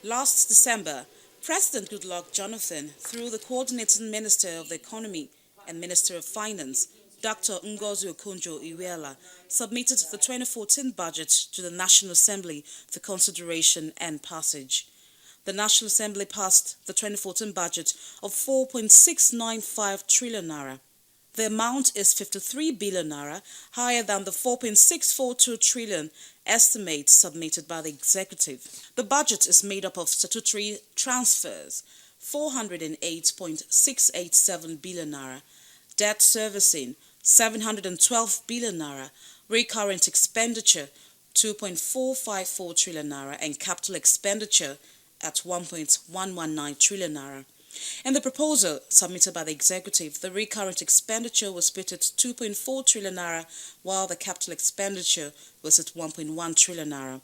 Last December, President Goodluck Jonathan, through the Coordinating Minister of the Economy and Minister of Finance, Dr. Ngozi Okonjo-Iweala, submitted the 2014 budget to the National Assembly for consideration and passage. The National Assembly passed the 2014 budget of 4.695 trillion naira. The amount is 53 billion naira, higher than the 4.642 trillion estimate submitted by the executive. The budget is made up of statutory transfers, 408.687 billion naira, debt servicing, 712 billion naira, recurrent expenditure, 2.454 trillion naira, and capital expenditure at 1.119 trillion naira. In the proposal submitted by the executive, the recurrent expenditure was put at 2.4 trillion naira, while the capital expenditure was at 1.1 trillion naira.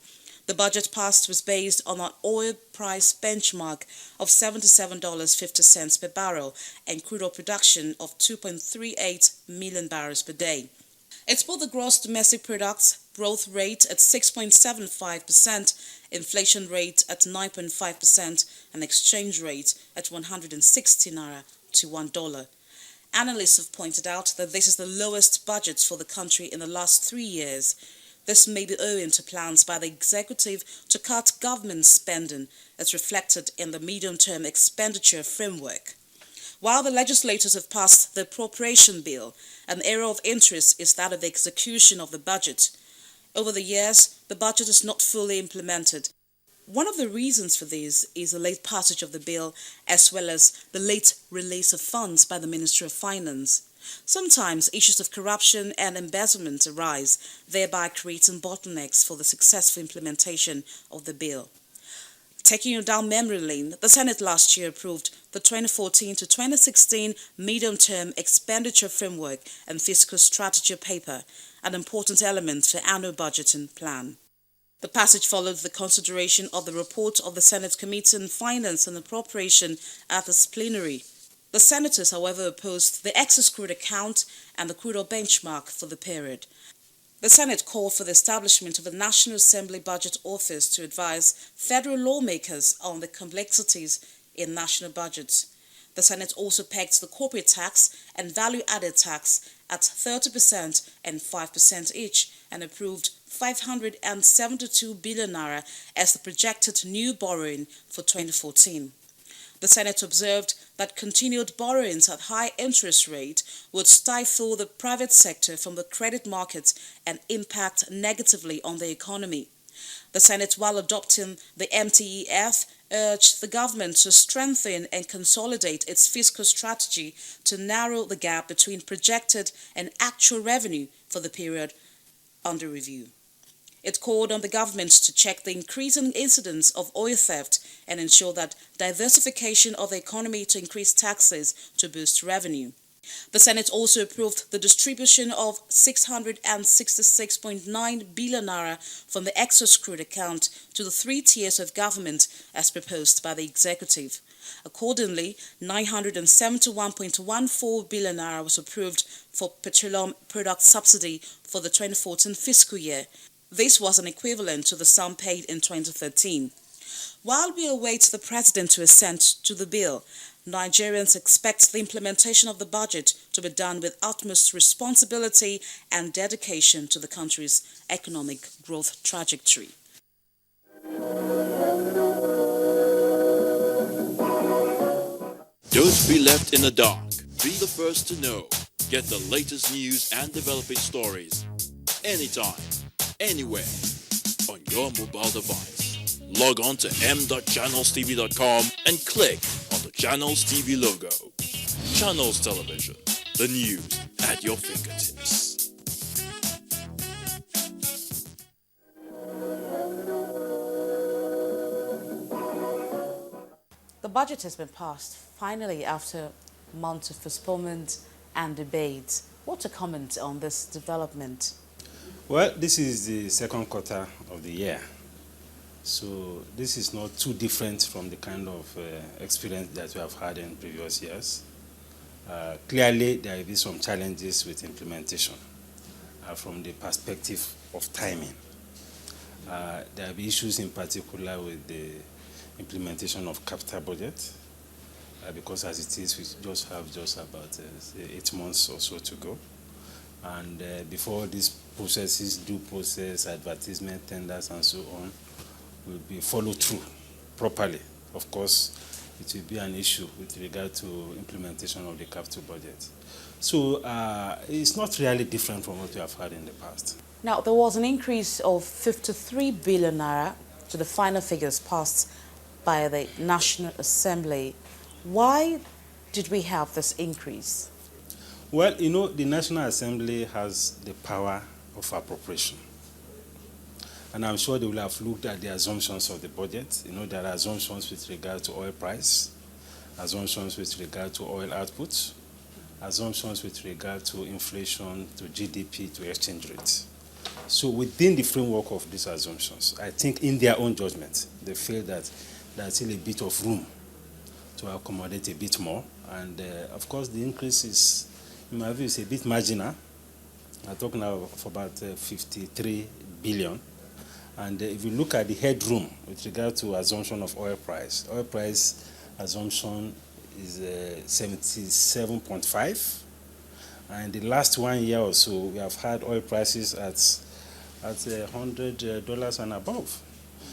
The budget passed was based on an oil price benchmark of $77.50 per barrel and crude oil production of 2.38 million barrels per day. It put the gross domestic product growth rate at 6.75%, inflation rate at 9.5%, and exchange rate at 160 naira to $1. Analysts have pointed out that this is the lowest budget for the country in the last 3 years. This may be owing to plans by the executive to cut government spending as reflected in the medium-term expenditure framework. While the legislators have passed the appropriation bill, an area of interest is that of the execution of the budget. Over the years, the budget is not fully implemented. One of the reasons for this is the late passage of the bill as well as the late release of funds by the Ministry of Finance. Sometimes issues of corruption and embezzlement arise, thereby creating bottlenecks for the successful implementation of the bill. Taking you down memory lane, the Senate last year approved the 2014 to 2016 Medium-Term Expenditure Framework and Fiscal Strategy paper, an important element for annual budgeting plan. The passage followed the consideration of the report of the Senate Committee on Finance and Appropriation at this plenary. The senators, however, opposed the excess crude account and the crude oil benchmark for the period. The Senate called for the establishment of a National Assembly Budget Office to advise federal lawmakers on the complexities in national budgets. The Senate also pegged the corporate tax and value-added tax at 30% and 5% each and approved 572 billion naira as the projected new borrowing for 2014. The Senate observed that continued borrowings at high interest rate would stifle the private sector from the credit markets and impact negatively on the economy. The Senate, while adopting the MTEF, urged the government to strengthen and consolidate its fiscal strategy to narrow the gap between projected and actual revenue for the period under review. It called on the government to check the increasing incidence of oil theft and ensure that diversification of the economy to increase taxes to boost revenue. The Senate also approved the distribution of 666.9 billion naira from the excess crude account to the 3 tiers of government as proposed by the executive. Accordingly, 971.14 billion naira was approved for petroleum product subsidy for the 2014 fiscal year. This was an equivalent to the sum paid in 2013. While we await the President to assent to the bill, Nigerians expect the implementation of the budget to be done with utmost responsibility and dedication to the country's economic growth trajectory. Don't be left in the dark. Be the first to know. Get the latest news and developing stories anytime, anywhere, on your mobile device. Log on to m.channelstv.com and click on the Channels TV logo. Channels Television, the news at your fingertips. The budget has been passed, finally, after months of postponement and debate. What's a comment on this development? Well, this is the second quarter of the year. So this is not too different from the kind of experience that we have had in previous years. Clearly, there will be some challenges with implementation from the perspective of timing. There will be issues in particular with the implementation of capital budget, because as it is, we just have about 8 months or so to go. And before these processes, due process, advertisement, tenders, and so on, will be followed through properly. Of course, it will be an issue with regard to implementation of the capital budget. So it's not really different from what we have had in the past. Now, there was an increase of 53 billion naira to the final figures passed by the National Assembly. Why did we have this increase? Well, you know, the National Assembly has the power of appropriation. And I'm sure they will have looked at the assumptions of the budget. You know, there are assumptions with regard to oil price, assumptions with regard to oil output, assumptions with regard to inflation, to GDP, to exchange rate. So within the framework of these assumptions, I think in their own judgment, they feel that there's still a bit of room to accommodate a bit more. And of course, the increase is, in my view, is a bit marginal. I'm talking now of about 53 billion. And if you look at the headroom with regard to assumption of oil price assumption is 77.5. And the last 1 year or so, we have had oil prices at $100 and above.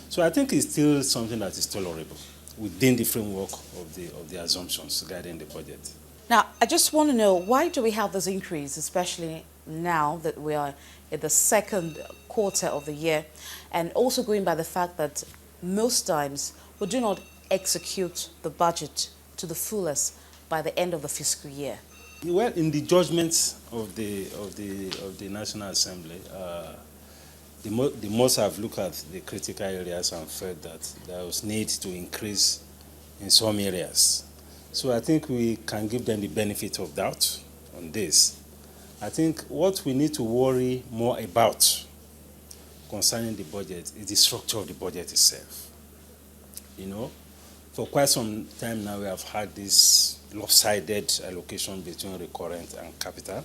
So I think it's still something that is tolerable within the framework of the assumptions guiding the budget. Now, I just want to know, why do we have this increase, especially now that we are in the second quarter of the year, and also going by the fact that most times we do not execute the budget to the fullest by the end of the fiscal year? Well, in the judgment of the National Assembly, they must have looked at the critical areas and felt that there was need to increase in some areas. So I think we can give them the benefit of doubt on this. I think what we need to worry more about concerning the budget is the structure of the budget itself. You know, for quite some time now we have had this lopsided allocation between recurrent and capital,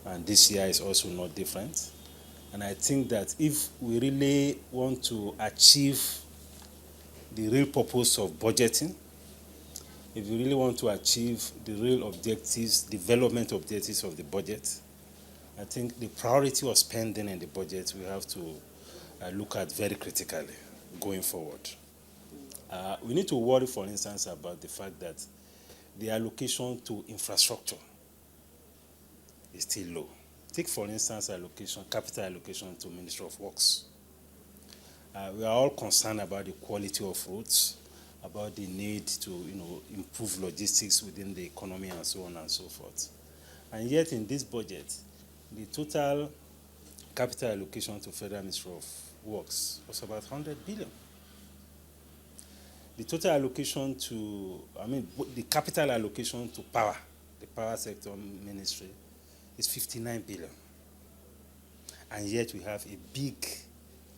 and this year is also not different. And I think that if we really want to achieve the real purpose of budgeting, if we really want to achieve the real objectives, development objectives of the budget, I think the priority of spending in the budget we have to look at very critically going forward. We need to worry, for instance, about the fact that the allocation to infrastructure is still low. Take, for instance, capital allocation to Ministry of Works. We are all concerned about the quality of roads, about the need to improve logistics within the economy and so on and so forth. And yet in this budget, the total capital allocation to Federal Ministry of Works was about 100 billion. The total allocation the capital allocation to power, the power sector ministry, is 59 billion. And yet we have a big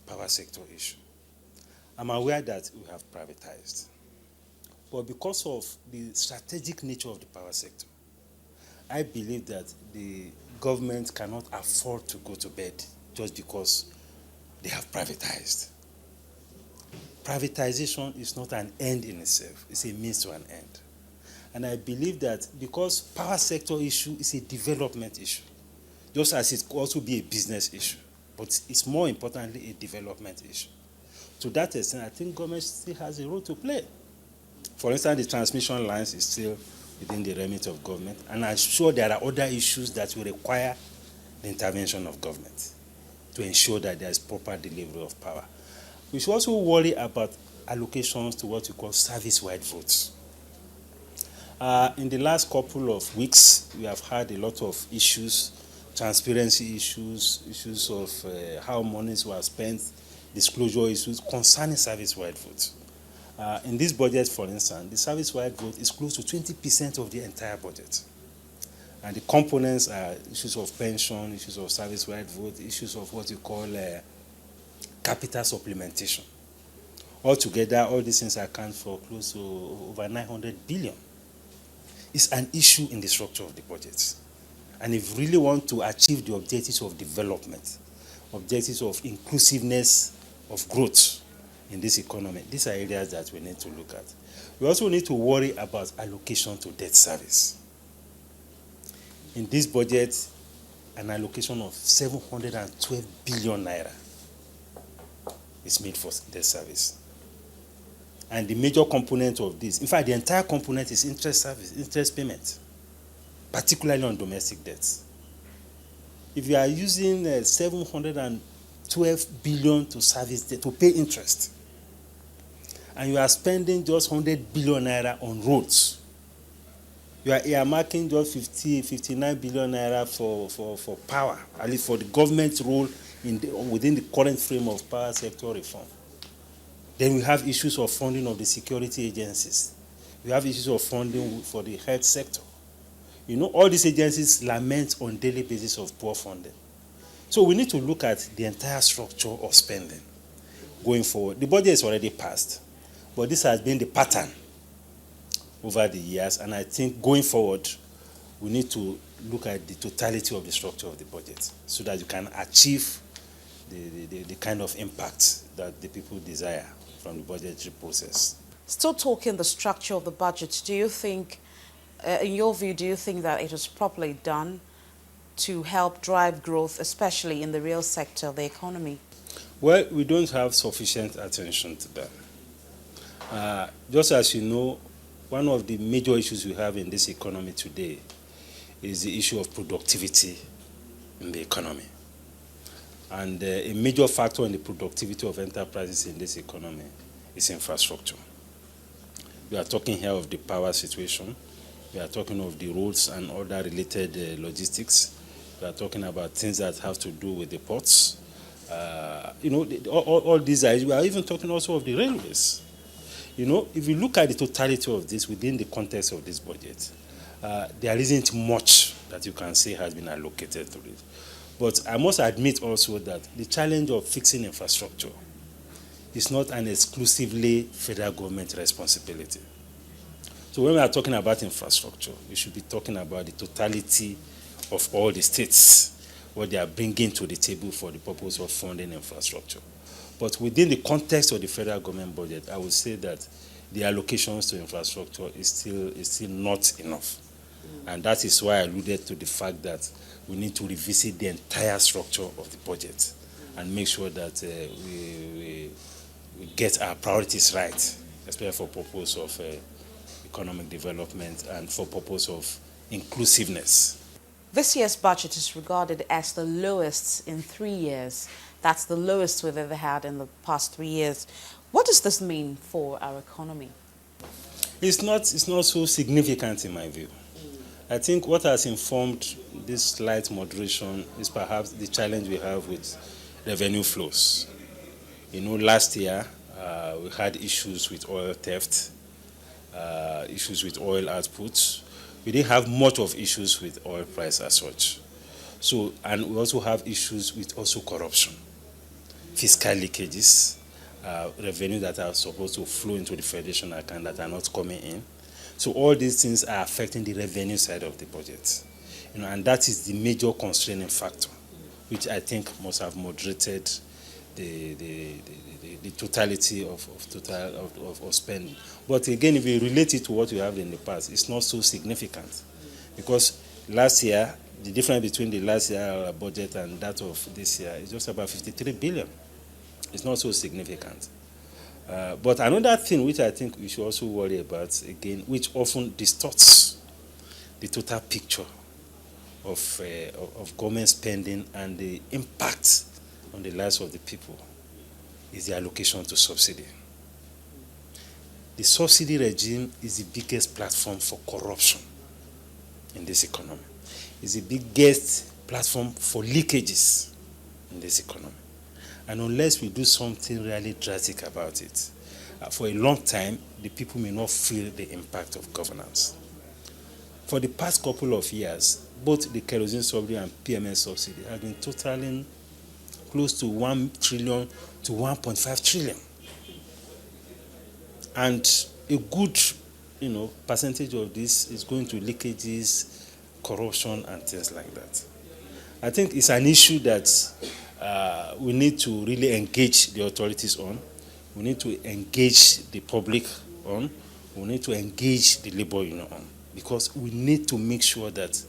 power sector issue. I'm aware that we have privatized. But because of the strategic nature of the power sector, I believe that the government cannot afford to go to bed just because they have privatized. Privatization is not an end in itself, it's a means to an end. And I believe that because power sector issue is a development issue, just as it could also be a business issue, but it's more importantly a development issue. To that extent, I think government still has a role to play. For instance, the transmission lines is still within the remit of government, and I'm sure there are other issues that will require the intervention of government to ensure that there is proper delivery of power. We should also worry about allocations to what we call service-wide votes. In the last couple of weeks, we have had a lot of issues, transparency issues of how monies were spent, disclosure issues concerning service-wide votes. In this budget, for instance, the service-wide vote is close to 20% of the entire budget. And the components are issues of pension, issues of service-wide vote, issues of what you call capital supplementation. Altogether, all these things account for close to over 900 billion. It's an issue in the structure of the budget. And if we really want to achieve the objectives of development, objectives of inclusiveness, of growth, in this economy, these are areas that we need to look at. We also need to worry about allocation to debt service. In this budget, an allocation of 712 billion naira is made for debt service. And the major component of this, in fact, the entire component is interest payment, particularly on domestic debts. If you are using 712 billion to service debt, to pay interest, and you are spending just 100 billion naira on roads, you are earmarking just 59 billion naira for power, at least for the government role within the current frame of power sector reform. Then we have issues of funding of the security agencies. We have issues of funding for the health sector. All these agencies lament on daily basis of poor funding. So we need to look at the entire structure of spending going forward. The budget is already passed, but this has been the pattern over the years, and I think going forward, we need to look at the totality of the structure of the budget so that you can achieve the kind of impact that the people desire from the budgetary process. Still talking the structure of the budget, do you think, in your view, do you think that it was properly done to help drive growth, especially in the real sector of the economy? Well, we don't have sufficient attention to that. Just as you know, one of the major issues we have in this economy today is the issue of productivity in the economy. And a major factor in the productivity of enterprises in this economy is infrastructure. We are talking here of the power situation. We are talking of the roads and other related logistics. We are talking about things that have to do with the ports. All these are, we are even talking also of the railways. If you look at the totality of this within the context of this budget, there isn't much that you can say has been allocated to it. But I must admit also that the challenge of fixing infrastructure is not an exclusively federal government responsibility. So when we are talking about infrastructure, we should be talking about the totality of all the states, what they are bringing to the table for the purpose of funding infrastructure. But within the context of the federal government budget, I would say that the allocations to infrastructure is still not enough. And that is why I alluded to the fact that we need to revisit the entire structure of the budget and make sure that we get our priorities right, especially for purpose of economic development and for purpose of inclusiveness. This year's budget is regarded as the lowest in 3 years. That's the lowest we've ever had in the past 3 years. What does this mean for our economy? It's not so significant in my view. I think what has informed this slight moderation is perhaps the challenge we have with revenue flows. Last year we had issues with oil theft, issues with oil output. We didn't have much of issues with oil price as such. So, and we also have issues with also corruption, fiscal leakages, revenue that are supposed to flow into the federation account that are not coming in. So all these things are affecting the revenue side of the budget, and that is the major constraining factor, which I think must have moderated the totality of spending. But again, if you relate it to what we have in the past, it's not so significant, because last year, the difference between the last year budget and that of this year is just about 53 billion. It's not so significant. But another thing which I think we should also worry about, again, which often distorts the total picture of government spending and the impact on the lives of the people, is the allocation to subsidy. The subsidy regime is the biggest platform for corruption in this economy. It's the biggest platform for leakages in this economy. And unless we do something really drastic about it, for a long time, the people may not feel the impact of governance. For the past couple of years, both the kerosene subsidy and PMS subsidy have been totaling close to 1 trillion to 1.5 trillion. And a good, percentage of this is going to leakages, corruption, and things like that. I think it's an issue that we need to really engage the authorities on. we need to engage the public on, we need to engage the labor union on, because we need to make sure that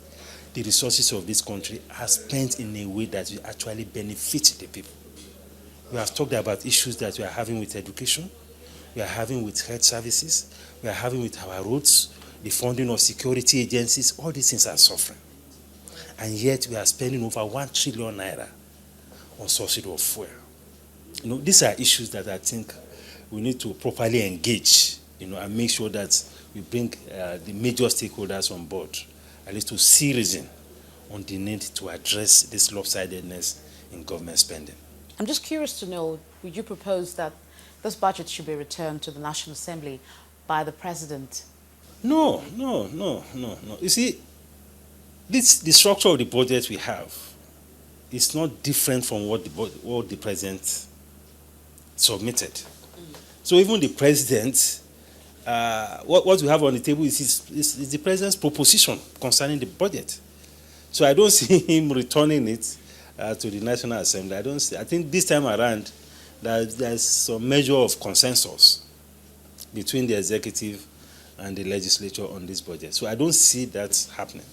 the resources of this country are spent in a way that will actually benefit the people. We have talked about issues that we are having with education, we are having with health services, we are having with our roads, the funding of security agencies. All these things are suffering. And yet we are spending over 1 trillion naira on subsidy of fuel. These are issues that I think we need to properly engage, and make sure that we bring the major stakeholders on board, at least to see reason on the need to address this lopsidedness in government spending. I'm just curious to know, would you propose that this budget should be returned to the National Assembly by the President? No. You see, the structure of the budget we have is not different from what the President submitted. So even the President, what we have on the table is the President's proposition concerning the budget. So I don't see him returning it to the National Assembly. I think this time around there's some measure of consensus between the executive and the legislature on this budget. So I don't see that happening.